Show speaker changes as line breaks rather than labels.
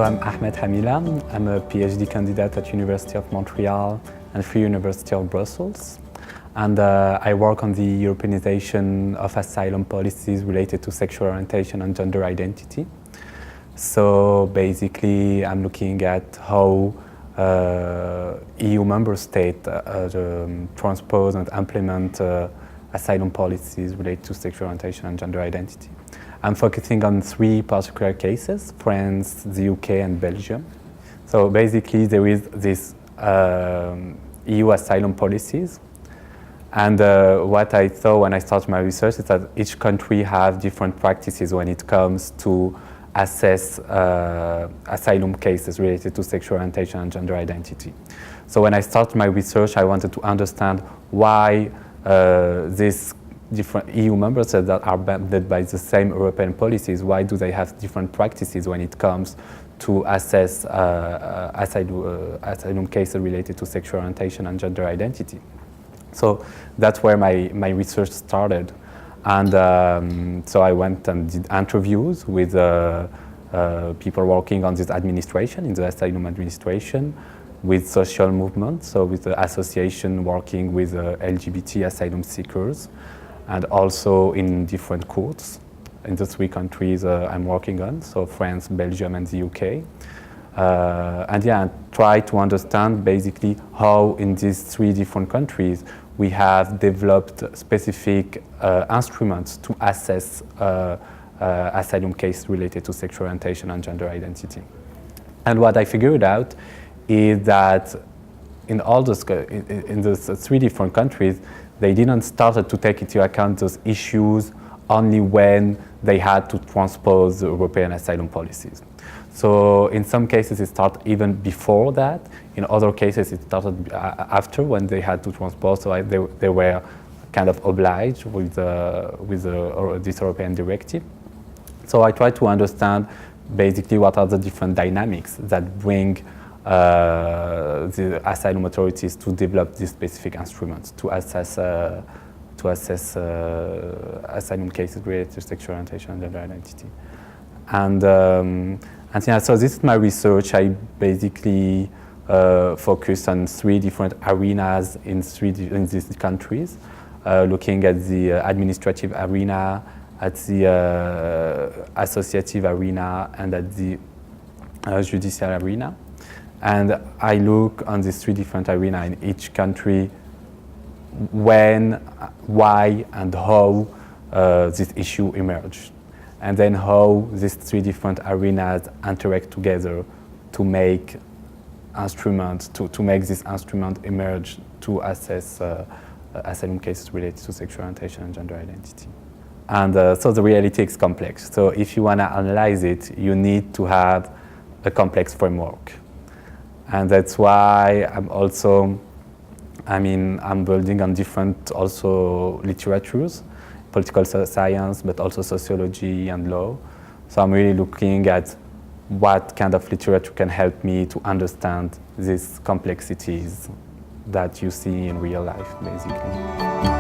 So I'm Ahmed Hamila. I'm a Ph.D. candidate at University of Montreal and Free University of Brussels. And I work on the Europeanization of asylum policies related to sexual orientation and gender identity. So basically, I'm looking at how EU member states transpose and implement asylum policies related to sexual orientation and gender identity. I'm focusing on three particular cases: France, the UK, and Belgium. So basically, there is this EU asylum policies. And what I saw when I started my research is that each country has different practices when it comes to assess asylum cases related to sexual orientation and gender identity. So when I started my research, I wanted to understand why these different EU member states that are bounded by the same European policies, why do they have different practices when it comes to assess asylum cases related to sexual orientation and gender identity. So that's where my research started. And so I went and did interviews with people working on this administration, in the asylum administration, with social movements, so with the association working with LGBT asylum seekers, and also in different courts in the three countries I'm working on, so France, Belgium, and the UK. And yeah, try to understand basically how in these three different countries we have developed specific instruments to assess asylum cases related to sexual orientation and gender identity. And what I figured out is that in all those in those three different countries, they didn't start to take into account those issues only when they had to transpose the European asylum policies. So in some cases it started even before that. In other cases it started after, when they had to transpose, so they were kind of obliged with this European directive. So I tried to understand basically what are the different dynamics that bring the asylum authorities to develop these specific instruments to assess asylum cases related to sexual orientation and gender identity. And yeah, so this is my research. I basically focus on three different arenas in these countries, looking at the administrative arena, at the associative arena, and at the judicial arena. And I look on these three different arenas in each country, when, why, and how this issue emerged, and then how these three different arenas interact together to make instruments, to make this instrument emerge to assess asylum cases related to sexual orientation and gender identity. And so the reality is complex. So if you want to analyze it, you need to have a complex framework. And that's why I'm building on different also literatures, political science, but also sociology and law. So I'm really looking at what kind of literature can help me to understand these complexities that you see in real life, basically.